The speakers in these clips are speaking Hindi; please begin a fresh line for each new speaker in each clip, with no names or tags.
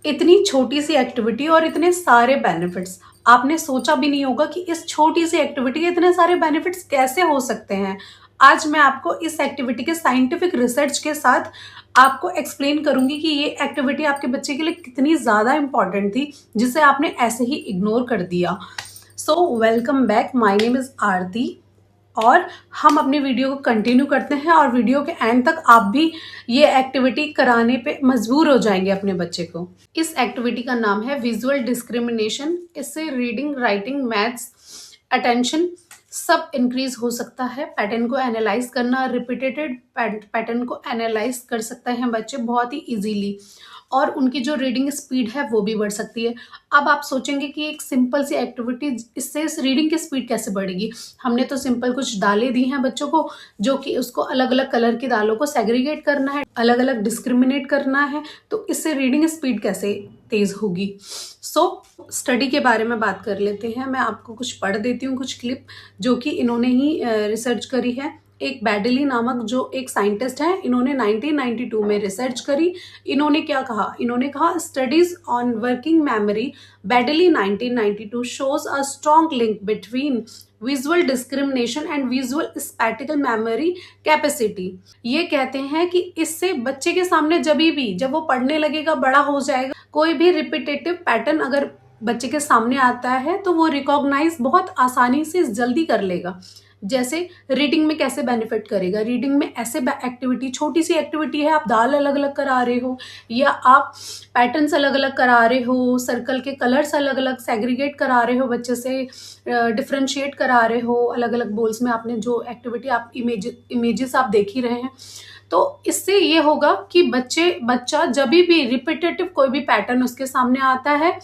इतनी छोटी सी एक्टिविटी और इतने सारे बेनिफिट्स, आपने सोचा भी नहीं होगा कि इस छोटी सी एक्टिविटी के इतने सारे बेनिफिट्स कैसे हो सकते हैं। आज मैं आपको इस एक्टिविटी के साइंटिफिक रिसर्च के साथ आपको एक्सप्लेन करूंगी कि ये एक्टिविटी आपके बच्चे के लिए कितनी ज़्यादा इंपॉर्टेंट थी, जिसे आपने ऐसे ही इग्नोर कर दिया। So welcome back, my name is Aarti और हम अपनी वीडियो को कंटिन्यू करते हैं और वीडियो के एंड तक आप भी ये एक्टिविटी कराने पे मजबूर हो जाएंगे अपने बच्चे को। इस एक्टिविटी का नाम है विजुअल डिस्क्रिमिनेशन। इससे रीडिंग, राइटिंग, मैथ्स, अटेंशन सब इंक्रीज हो सकता है। पैटर्न को एनालाइज करना, रिपीटेटेड पैटर्न को एनालाइज कर सकते हैं बच्चे बहुत ही इजीली, और उनकी जो रीडिंग स्पीड है वो भी बढ़ सकती है। अब आप सोचेंगे कि एक सिंपल सी एक्टिविटी, इससे रीडिंग की स्पीड कैसे बढ़ेगी। हमने तो सिंपल कुछ दालें दी हैं बच्चों को, जो कि उसको अलग अलग कलर की दालों को सेग्रीगेट करना है, अलग अलग डिस्क्रिमिनेट करना है, तो इससे रीडिंग स्पीड कैसे तेज होगी। स्टडी के बारे में बात कर लेते हैं। मैं आपको कुछ पढ़ देती हूँ, कुछ क्लिप जो कि इन्होंने ही रिसर्च करी है। एक बैडली नामक जो एक साइंटिस्ट है, इन्होंने 1992 में रिसर्च करी। इन्होंने क्या कहा, इन्होंने कहा studies on working memory Baddeley 1992 shows a strong link between visual discrimination and visual spatial memory capacity. ये कहते हैं कि इससे बच्चे के सामने जब वो पढ़ने लगेगा, बड़ा हो जाएगा, कोई भी रिपीटेटिव पैटर्न अगर बच्चे के सामने आता है तो वो रिकॉग्नाइज बहुत आसानी से जल्दी कर लेगा। जैसे रीडिंग में कैसे बेनिफिट करेगा, रीडिंग में ऐसे एक्टिविटी, छोटी सी एक्टिविटी है, आप दाल अलग अलग करा रहे हो या आप पैटर्न्स अलग अलग करा रहे हो, सर्कल के कलर्स अलग अलग सेग्रीगेट करा रहे हो, बच्चे से डिफ्रेंशिएट करा रहे हो अलग अलग बोल्स में। आपने जो एक्टिविटी, आप इमेजेस आप देख ही रहे हैं, तो इससे ये होगा कि बच्चा जब भी रिपीटेटिव कोई भी पैटर्न उसके सामने आता है,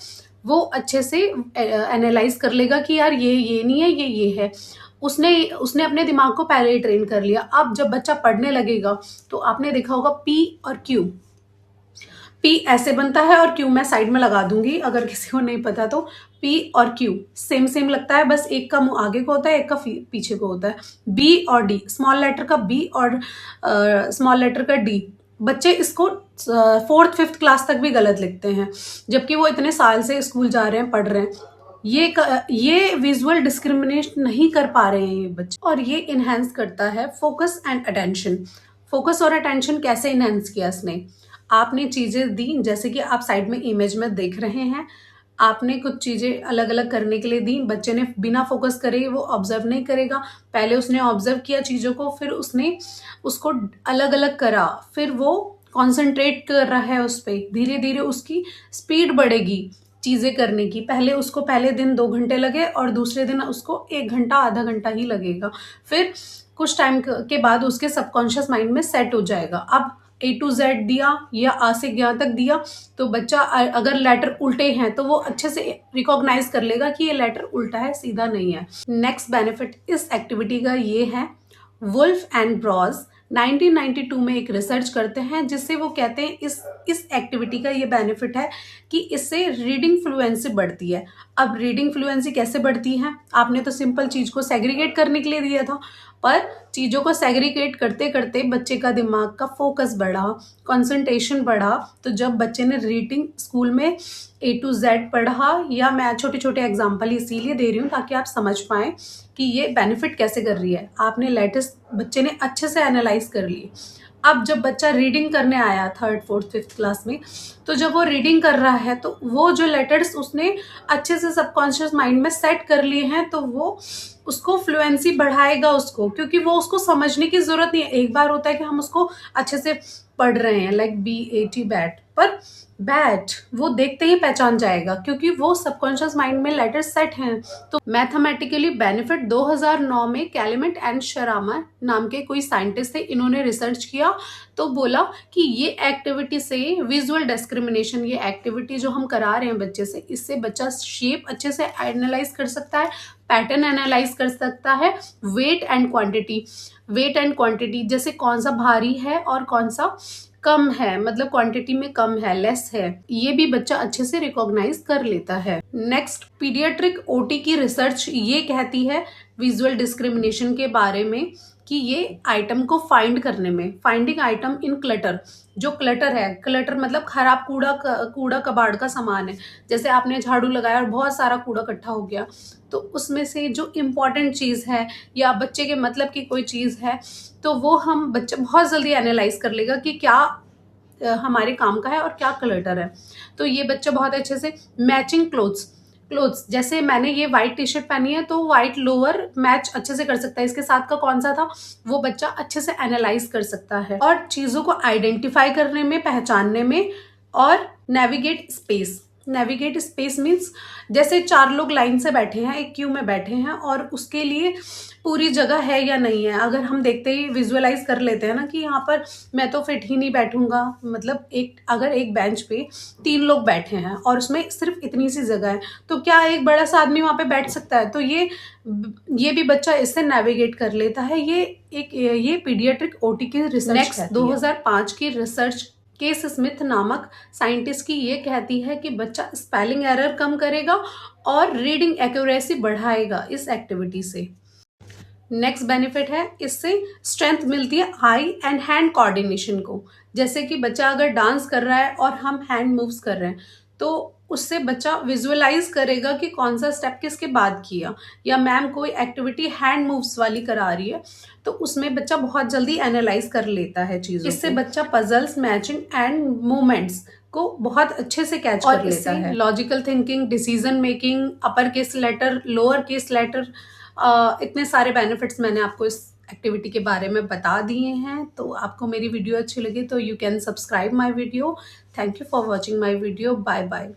वो अच्छे से एनालाइज कर लेगा कि यार ये नहीं है, ये है। उसने अपने दिमाग को पहले ही ट्रेन कर लिया। अब जब बच्चा पढ़ने लगेगा तो आपने देखा होगा पी और क्यू, पी ऐसे बनता है और क्यू मैं साइड में लगा दूंगी अगर किसी को नहीं पता तो। पी और क्यू सेम सेम लगता है, बस एक का मुंह आगे को होता है, एक का पीछे को होता है। बी और डी, स्मॉल लेटर का बी और स्मॉल लेटर का डी, बच्चे इसको 4th 5th क्लास तक भी गलत लिखते हैं, जबकि वो इतने साल से स्कूल जा रहे हैं, पढ़ रहे हैं। ये विजुअल डिस्क्रिमिनेशन नहीं कर पा रहे हैं ये बच्चे, और ये इनहेंस करता है फोकस एंड अटेंशन। फोकस और अटेंशन कैसे इनहेंस किया इसने, आपने चीजें दी, जैसे कि आप साइड में इमेज में देख रहे हैं, आपने कुछ चीजें अलग अलग करने के लिए दी, बच्चे ने बिना फोकस करे वो ऑब्जर्व नहीं करेगा। पहले उसने ऑब्जर्व किया चीजों को, फिर उसने उसको अलग अलग करा, फिर वो कॉन्सेंट्रेट कर रहा है उस पर। धीरे धीरे उसकी स्पीड बढ़ेगी चीजें करने की। पहले दिन 2 घंटे लगे और दूसरे दिन उसको 1 घंटा, आधा घंटा ही लगेगा। फिर कुछ टाइम के बाद उसके सबकॉन्शियस माइंड में सेट हो जाएगा। अब A to Z दिया या आ से ज्ञा तक दिया, तो बच्चा अगर लेटर उल्टे हैं तो वो अच्छे से रिकॉग्नाइज कर लेगा कि ये लेटर उल्टा है, सीधा नहीं है। नेक्स्ट बेनिफिट इस एक्टिविटी का ये है, वुल्फ एंड ब्रॉज 1992 में एक रिसर्च करते हैं, जिससे वो कहते हैं इस एक्टिविटी का ये बेनिफिट है कि इससे रीडिंग फ्लुएंसी बढ़ती है। अब रीडिंग फ्लुएंसी कैसे बढ़ती है, आपने तो सिंपल चीज को सेग्रीगेट करने के लिए दिया था, पर चीजों को सेग्रीगेट करते करते बच्चे का दिमाग का फोकस बढ़ा, कंसंट्रेशन बढ़ा। तो जब बच्चे ने रीडिंग स्कूल में A to Z पढ़ा, या मैं छोटे छोटे एग्जाम्पल इसीलिए दे रही हूँ ताकि आप समझ पाएं कि ये बेनिफिट कैसे कर रही है। आपने लेटेस्ट बच्चे ने अच्छे से एनालाइज कर ली। अब जब बच्चा रीडिंग करने आया 3rd 4th 5th क्लास में, तो जब वो रीडिंग कर रहा है तो वो जो लेटर्स उसने अच्छे से सबकॉन्शियस माइंड में सेट कर लिए हैं, तो वो उसको फ्लुएंसी बढ़ाएगा उसको, क्योंकि वो उसको समझने की जरूरत नहीं है। एक बार होता है कि हम उसको अच्छे से पढ़ रहे हैं, लाइक BAT बैट, पर बैट वो देखते ही पहचान जाएगा क्योंकि वो सबकॉन्शियस माइंड में लेटर सेट हैं। तो मैथमेटिकली बेनिफिट 2009 में कैलमेट एंड शरामा नाम के कोई साइंटिस्ट थे, इन्होंने रिसर्च किया, तो बोला कि ये एक्टिविटी से विजुअल डिस्क्रिमिनेशन, ये एक्टिविटी जो हम करा रहे हैं बच्चे से, इससे बच्चा शेप अच्छे से एनालाइज कर सकता है, पैटर्न एनालाइज कर सकता है, वेट एंड क्वांटिटी, जैसे कौन सा भारी है और कौन सा कम है, मतलब क्वांटिटी में कम है, लेस है, ये भी बच्चा अच्छे से रिकॉग्नाइज कर लेता है। नेक्स्ट, पीडियाट्रिक OT की रिसर्च ये कहती है विजुअल डिस्क्रिमिनेशन के बारे में कि ये आइटम को फाइंड करने में, फाइंडिंग आइटम इन क्लटर, जो क्लटर है, क्लटर मतलब खराब कूड़ा कबाड़ का सामान है। जैसे आपने झाड़ू लगाया और बहुत सारा कूड़ा इकट्ठा हो गया, तो उसमें से जो इम्पोर्टेंट चीज़ है या बच्चे के मतलब की कोई चीज़ है, तो वो हम बच्चा बहुत जल्दी एनालाइज कर लेगा कि क्या हमारे काम का है और क्या क्लटर है। तो ये बच्चा बहुत अच्छे से मैचिंग क्लोथ्स, जैसे मैंने ये वाइट टी शर्ट पहनी है तो वाइट लोअर मैच अच्छे से कर सकता है, इसके साथ का कौन सा था वो बच्चा अच्छे से एनालाइज कर सकता है। और चीज़ों को आइडेंटिफाई करने में, पहचानने में, और नेविगेट स्पेस मीन्स जैसे 4 लोग लाइन से बैठे हैं, एक क्यू में बैठे हैं और उसके लिए पूरी जगह है या नहीं है। अगर हम देखते ही विजुअलाइज कर लेते हैं ना कि यहाँ पर मैं तो फिट ही नहीं बैठूंगा, मतलब अगर एक बेंच पे 3 लोग बैठे हैं और उसमें सिर्फ इतनी सी जगह है, तो क्या एक बड़ा सा आदमी वहाँ पे बैठ सकता है? तो ये भी बच्चा इससे नेविगेट कर लेता है। ये पीडियाट्रिक ओटी की रिसर्च नेक्स्ट 2005 की रिसर्च केस स्मिथ नामक साइंटिस्ट की ये कहती है कि बच्चा स्पेलिंग एरर कम करेगा और रीडिंग एक्यूरेसी बढ़ाएगा इस एक्टिविटी से। नेक्स्ट बेनिफिट है, इससे स्ट्रेंथ मिलती है आई एंड हैंड कोऑर्डिनेशन को। जैसे कि बच्चा अगर डांस कर रहा है और हम हैंड मूव्स कर रहे हैं, तो उससे बच्चा विजुअलाइज करेगा कि कौन सा स्टेप किसके बाद किया, या मैम कोई एक्टिविटी हैंड मूव्स वाली करा रही है, तो उसमें बच्चा बहुत जल्दी एनालाइज कर लेता है चीज़ों। इससे बच्चा पजल्स, मैचिंग एंड मूवमेंट्स को बहुत अच्छे से कैच कर लेता है। Logical thinking, decision making, upper case letter, lower case letter, इतने सारे बेनिफिट्स मैंने आपको इस एक्टिविटी के बारे में बता दिए हैं। तो आपको मेरी वीडियो अच्छी लगी तो you can subscribe my video. Thank you for watching my video. Bye bye.